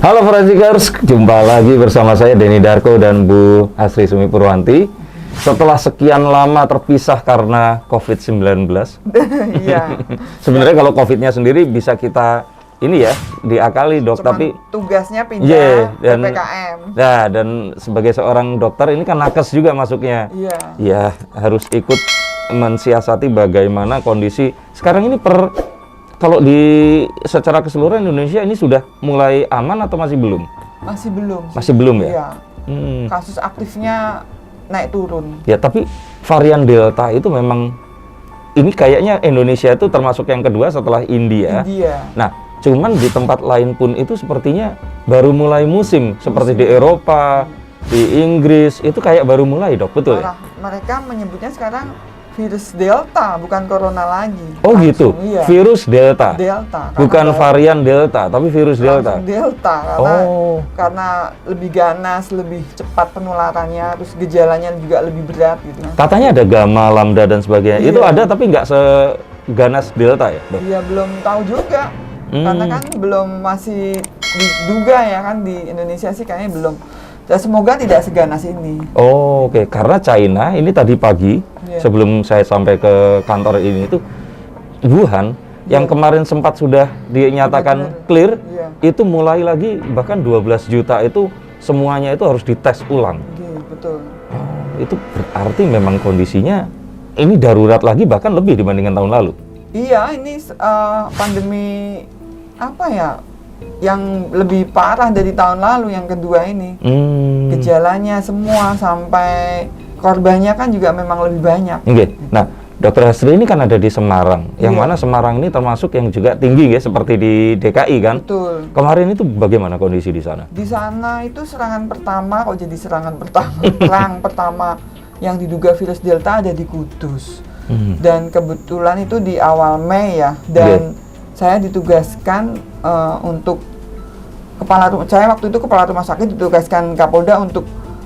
Halo Forensikers, jumpa lagi bersama saya Denny Darko dan Bu Asri Sumi Purwanti. Setelah sekian lama terpisah karena COVID-19. Iya. Sebenarnya kalau COVID-nya sendiri bisa kita ini ya diakali dok, Cuman tapi tugasnya pindah yeah, ke PPKM. Nah, dan sebagai seorang dokter ini kan nakes juga masuknya. Iya. Ya, harus ikut mensiasati bagaimana kondisi sekarang ini kalau secara keseluruhan Indonesia ini sudah mulai aman atau masih belum? Masih belum. Masih belum ya? Iya. Kasus aktifnya naik turun. Ya, tapi varian Delta itu memang ini kayaknya Indonesia itu termasuk yang kedua setelah India. Nah, cuman di tempat lain pun itu sepertinya baru mulai musim. Seperti di Eropa, di Inggris itu kayak baru mulai, Dok, betul ya? Mereka menyebutnya sekarang virus Delta, bukan corona lagi. Oh gitu, iya. Virus Delta. Delta. Bukan varian Delta, tapi virus Delta. Delta, karena lebih ganas, lebih cepat penularannya, terus gejalanya juga lebih berat gitu. Katanya ada gamma, lambda dan sebagainya. Iya. Itu ada tapi nggak seganas Delta ya, Dok? Iya, belum tahu juga. Karena kan belum masih diduga ya kan di Indonesia sih kayaknya belum. Ya, semoga tidak seganas ini. Oh, oke. Karena China ini tadi pagi sebelum saya sampai ke kantor ini itu Wuhan yang kemarin sempat sudah dinyatakan clear itu mulai lagi bahkan 12 juta itu semuanya itu harus dites ulang. Betul. Oh, itu berarti memang kondisinya ini darurat lagi bahkan lebih dibandingkan tahun lalu. Iya, ini pandemi apa ya? Yang lebih parah dari tahun lalu yang kedua ini. Gejalanya semua sampai korbannya kan juga memang lebih banyak. Okay. Nah, Dokter Asri ini kan ada di Semarang, yang mana Semarang ini termasuk yang juga tinggi ya, seperti di DKI kan? Betul. Kemarin itu bagaimana kondisi di sana? Di sana itu serangan pertama, kok jadi serangan pertama? Perang pertama yang diduga virus Delta ada di Kudus. Dan kebetulan itu di awal Mei ya, dan saya ditugaskan untuk saya waktu itu kepala rumah sakit ditugaskan Kapolda untuk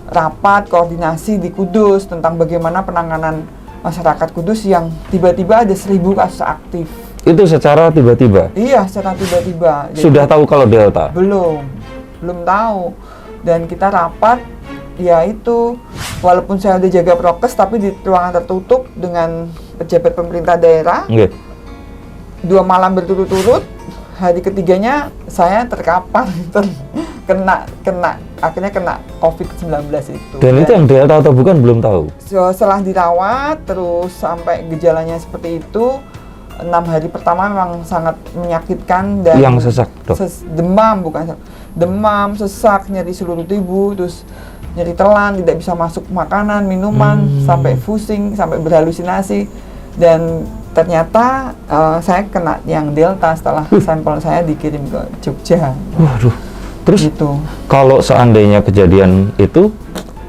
rapat koordinasi di Kudus tentang bagaimana penanganan masyarakat Kudus yang tiba-tiba ada 1.000 kasus aktif. Itu secara tiba-tiba? Iya, secara tiba-tiba. Sudah tahu kalau Delta? Belum tahu. Dan kita rapat, ya itu walaupun saya udah jaga prokes tapi di ruangan tertutup dengan pejabat pemerintah daerah. 2 malam berturut-turut. Hari ketiganya saya terkapar, akhirnya kena COVID-19 itu. Dan itu yang Delta atau bukan belum tahu? Setelah dirawat, terus sampai gejalanya seperti itu, 6 hari pertama memang sangat menyakitkan dan yang sesak, Dok? Demam, sesak, nyeri seluruh tubuh, terus nyeri telan, tidak bisa masuk makanan, minuman, sampai pusing, sampai berhalusinasi. Dan ternyata saya kena yang Delta setelah sampel saya dikirim ke Jogja. Waduh. Terus gitu. Kalau seandainya kejadian itu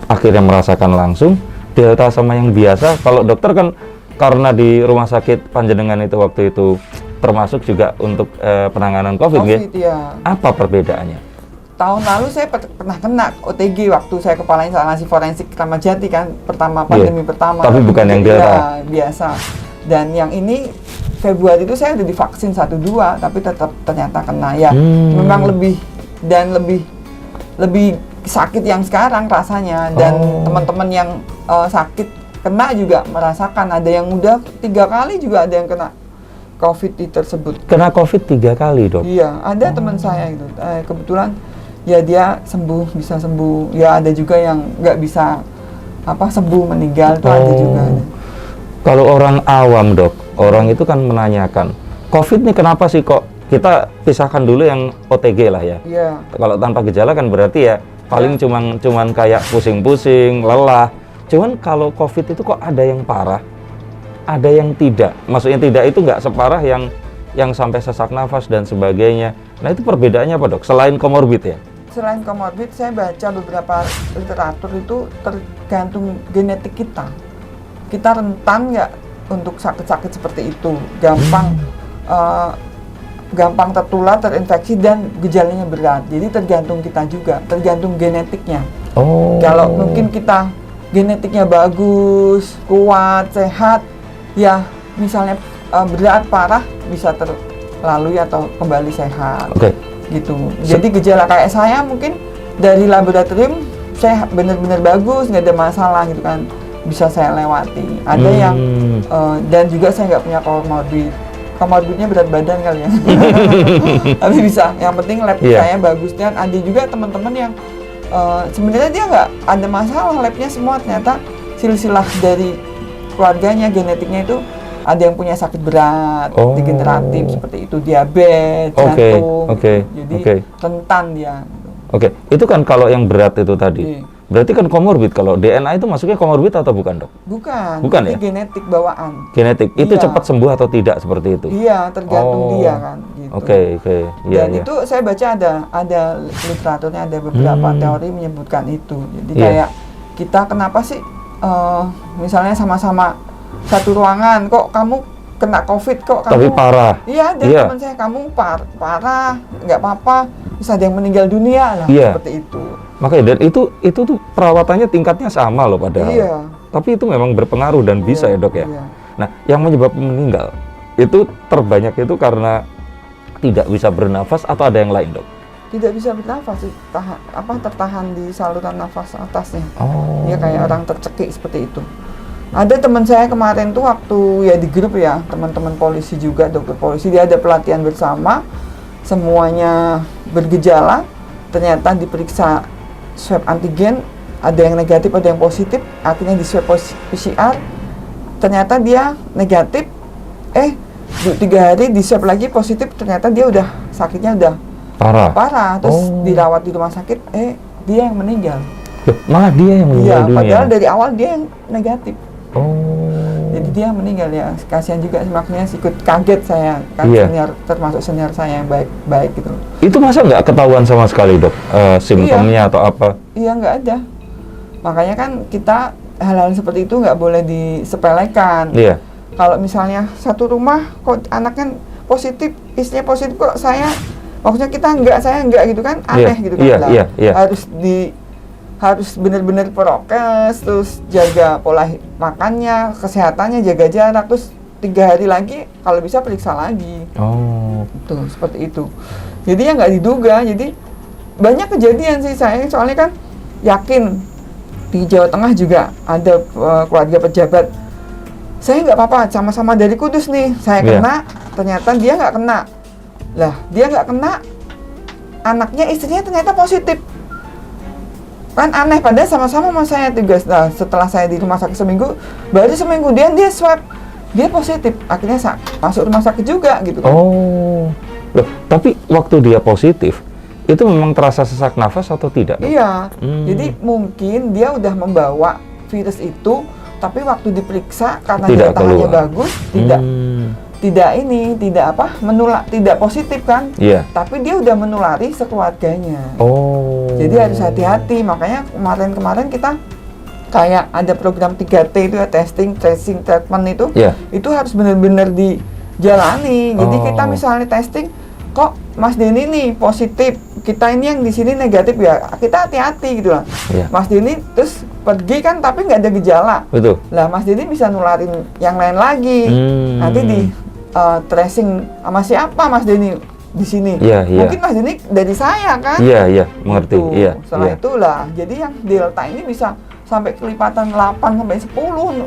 akhirnya merasakan langsung Delta sama yang biasa, kalau dokter kan karena di rumah sakit Panjenengan itu waktu itu termasuk juga untuk penanganan COVID ya? Apa perbedaannya? Tahun lalu saya pernah kena OTG waktu saya kepala instalasi forensik Kramat Jati kan, pandemi pertama. Tapi bukan yang Delta? Biasa. Dan yang ini Februari itu saya udah divaksin 1-2, tapi tetap ternyata kena ya. Memang lebih sakit yang sekarang rasanya. Dan teman-teman yang sakit kena juga merasakan. Ada yang udah 3 kali juga ada yang kena COVID tersebut. Kena COVID 3 kali, Dok? Iya, ada teman saya gitu. Kebetulan ya dia bisa sembuh. Ya ada juga yang nggak bisa sembuh, meninggal itu ada juga. Kalau orang awam, Dok, orang itu kan menanyakan, COVID ini kenapa sih kok kita pisahkan dulu yang OTG lah ya. Iya. Kalau tanpa gejala kan berarti ya paling cuman kayak pusing-pusing, lelah. Cuman kalau COVID itu kok ada yang parah, ada yang tidak. Maksudnya tidak itu nggak separah yang sampai sesak nafas dan sebagainya. Nah, itu perbedaannya apa, Dok? Selain komorbid ya? Selain komorbid, saya baca beberapa literatur itu tergantung genetik kita. Kita rentan nggak untuk sakit-sakit seperti itu, gampang tertular, terinfeksi dan gejalanya berat. Jadi tergantung kita juga, tergantung genetiknya. Kalau mungkin kita genetiknya bagus, kuat, sehat, ya misalnya berat parah bisa terlalui atau kembali sehat. gitu. Jadi gejala kayak saya mungkin dari laboratorium saya benar-benar bagus, nggak ada masalah gitu kan, bisa saya lewati. Ada yang dan juga saya nggak punya komorbidnya berat badan kali ya. Tapi bisa, yang penting lab saya bagus. Dan ada juga teman-teman yang sebenarnya dia nggak ada masalah labnya semua, ternyata silsilah dari keluarganya, genetiknya itu ada yang punya sakit berat, degeneratif seperti itu, diabetes, jantung, jadi rentan dia. Oke, itu kan kalau yang berat itu tadi. Berarti kan komorbid. Kalau DNA itu masuknya komorbid atau bukan, Dok? Bukan ya? Genetik bawaan. Genetik. Itu cepat sembuh atau tidak seperti itu? Iya, tergantung dia kan. Gitu. Oke. Dan itu saya baca ada literaturnya, ada beberapa teori menyebutkan itu. Jadi kayak kita kenapa sih misalnya sama-sama satu ruangan, kok kamu kena COVID, kok kamu... Tapi parah. Iya, ada teman saya, kamu parah, nggak apa-apa, bisa ada yang meninggal dunia lah, seperti itu. Makanya, dan itu tuh perawatannya tingkatnya sama loh padahal. Iya. Tapi itu memang berpengaruh dan bisa ya, Dok ya? Iya. Nah, yang menyebabkan meninggal, itu terbanyak itu karena tidak bisa bernafas atau ada yang lain, Dok? Tidak bisa bernafas, tertahan di saluran nafas atasnya. Dia kayak orang tercekik seperti itu. Ada teman saya kemarin tuh waktu ya di grup ya, teman-teman polisi juga, dokter polisi, dia ada pelatihan bersama, semuanya bergejala, ternyata diperiksa swab antigen, ada yang negatif, ada yang positif, akhirnya di swab PCR, ternyata dia negatif, 3 hari di swab lagi positif, ternyata dia udah sakitnya udah parah, terus dirawat di rumah sakit, dia yang meninggal. Malah dia yang meninggal dunia. Padahal dari awal dia yang negatif. Jadi dia meninggal ya, kasihan juga, makanya ikut kaget saya kan, termasuk senior saya yang baik gitu. Itu masa nggak ketahuan sama sekali, Dok, simptomnya atau apa? Iya, nggak ada. Makanya kan kita hal-hal seperti itu nggak boleh disepelekan. Iya. Kalau misalnya satu rumah kok anaknya positif, istrinya positif, kok maksudnya saya enggak gitu kan, aneh gitu kan. Harus benar-benar prokes, terus jaga pola makannya, kesehatannya, jaga jarak, terus 3 hari lagi kalau bisa periksa lagi. Tuh, seperti itu. Jadi ya nggak diduga, jadi banyak kejadian sih saya, soalnya kan yakin di Jawa Tengah juga ada keluarga pejabat, saya nggak apa-apa, sama-sama dari Kudus nih, saya kena, ternyata dia nggak kena. Lah, dia nggak kena, anaknya, istrinya ternyata positif. Kan aneh, padahal sama-sama sama saya tugas. Nah, setelah saya di rumah sakit seminggu, baru seminggu dia swab, dia positif, akhirnya masuk rumah sakit juga gitu kan. Loh, tapi waktu dia positif, itu memang terasa sesak nafas atau tidak? Iya, jadi mungkin dia udah membawa virus itu, tapi waktu diperiksa karena daya tahannya bagus, tidak positif kan? Tapi dia udah menulari sekeluarganya. Jadi harus hati-hati. Makanya kemarin kita kayak ada program 3T itu ya, testing, tracing, treatment itu harus benar-benar dijalani. Jadi kita misalnya testing, kok Mas Denny nih positif, kita ini yang di sini negatif ya, kita hati-hati gitu lah. Mas Denny terus pergi kan tapi nggak ada gejala. Betul. Lah Mas Denny bisa nularin yang lain lagi. Nanti di tracing sama siapa Mas Denny di sini. Mungkin Mas Denny dari saya kan. Mengerti. Setelah itulah, jadi yang delta ini bisa sampai kelipatan 8 sampai 10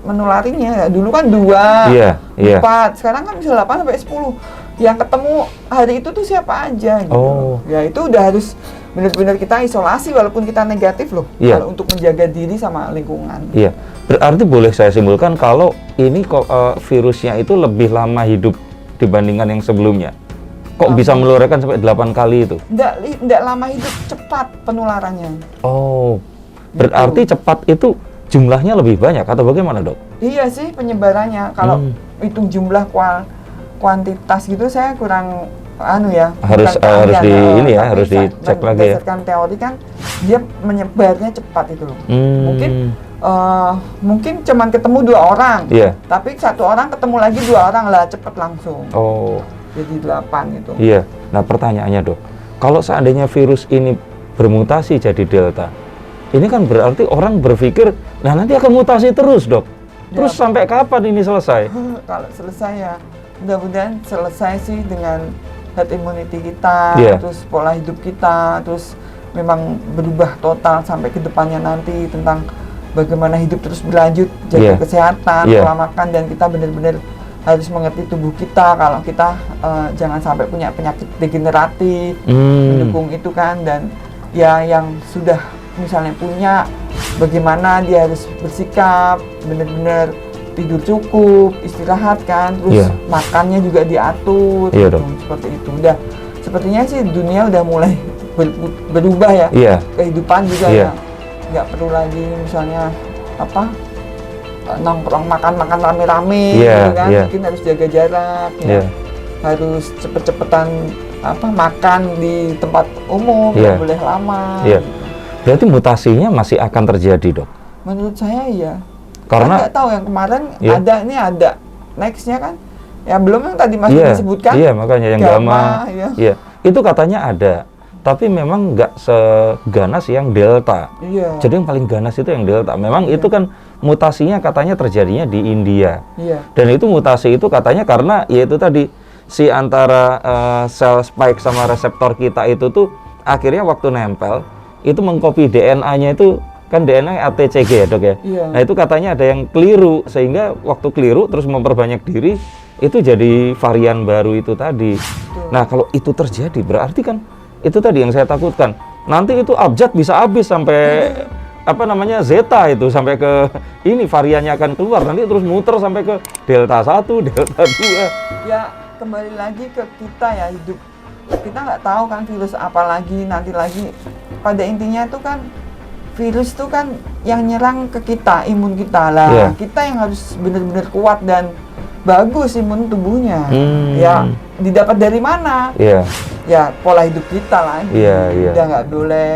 menularinya. Dulu kan 2, 4, sekarang kan bisa 8 sampai 10. Yang ketemu hari itu tuh siapa aja gitu. Ya itu udah harus benar-benar kita isolasi walaupun kita negatif loh. Kalau untuk menjaga diri sama lingkungan. Berarti boleh saya simpulkan kalau ini kok virusnya itu lebih lama hidup dibandingkan yang sebelumnya. Kok bisa menularkan sampai 8 kali itu? Nggak lama hidup, cepat penularannya. Berarti cepat itu jumlahnya lebih banyak atau bagaimana, Dok? Iya sih penyebarannya. Kalau hitung jumlah kuantitas gitu saya kurang harus dicek lagi ya. Berdasarkan teori kan dia menyebarnya cepat itu loh. Mungkin cuman ketemu 2 orang, tapi 1 orang ketemu lagi 2 orang lah, cepet langsung. Jadi 8 gitu. Nah pertanyaannya, Dok, kalau seandainya virus ini bermutasi jadi delta, ini kan berarti orang berpikir, nah nanti akan mutasi terus, Dok. Terus sampai kapan ini selesai? Kalau selesai ya mudah-mudahan selesai sih dengan herd immunity kita, Iya. terus pola hidup kita, terus memang berubah total sampai ke depannya nanti tentang bagaimana hidup terus berlanjut, jaga Iya. kesehatan, Iya. pola makan, dan kita benar-benar harus mengerti tubuh kita kalau kita jangan sampai punya penyakit degeneratif, mendukung itu kan. Dan ya yang sudah misalnya punya, bagaimana dia harus bersikap, benar-benar tidur cukup, istirahat kan, terus Iya. makannya juga diatur, Iya, gitu, Dok. seperti itu. Udah, sepertinya sih dunia udah mulai berubah ya, Iya. kehidupan juga Iya. ya, nggak perlu lagi misalnya apa nongkrong makan rame-rame, Iya, gitu kan, iya. mungkin harus jaga jarak, ya, Iya. harus cepet-cepetan apa makan di tempat umum, Iya. nggak boleh lama. Iya. gitu. Berarti mutasinya masih akan terjadi, Dok. Menurut saya iya. Karena Kan nggak tahu yang kemarin Iya. ada nextnya kan, ya belum yang tadi Mas iya, disebutkan. iya makanya yang gamma, ya. iya, itu katanya ada, tapi memang nggak seganas yang delta. Iya. Jadi yang paling ganas itu yang delta. Memang Iya. itu kan mutasinya katanya terjadinya di India. Iya. Dan itu mutasi itu katanya karena yaitu tadi si antara sel spike sama reseptor kita itu tuh akhirnya waktu nempel itu mengcopy DNA-nya itu kan DNA ATCG ya, Dok ya. Iya. Nah, itu katanya ada yang keliru sehingga waktu keliru terus memperbanyak diri itu jadi varian baru itu tadi. Betul. Nah, kalau itu terjadi berarti kan itu tadi yang saya takutkan. Nanti itu abjad bisa habis sampai apa namanya zeta itu sampai ke ini variannya akan keluar nanti terus muter sampai ke delta 1, delta 2. Ya kembali lagi ke kita ya, hidup kita nggak tahu kan virus apa lagi nanti lagi. Pada intinya itu kan virus itu kan yang nyerang ke kita, imun kita lah. Iya. Kita yang harus benar-benar kuat dan bagus imun tubuhnya. Hmm. Ya didapat dari mana? Iya. Ya pola hidup kita lagi. Iya, iya. Udah nggak boleh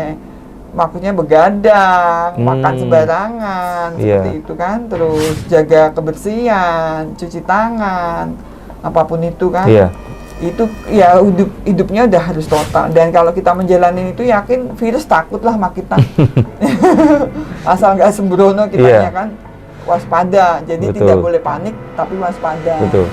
maksudnya begadang, makan sembarangan, Iya. seperti itu kan. Terus jaga kebersihan, cuci tangan, apapun itu kan. Iya. Itu ya hidupnya udah harus total. Dan kalau kita menjalani itu yakin virus takut lah sama kita. Asal nggak sembrono kitanya Iya. kan waspada. Jadi Betul. tidak boleh panik tapi waspada. Betul.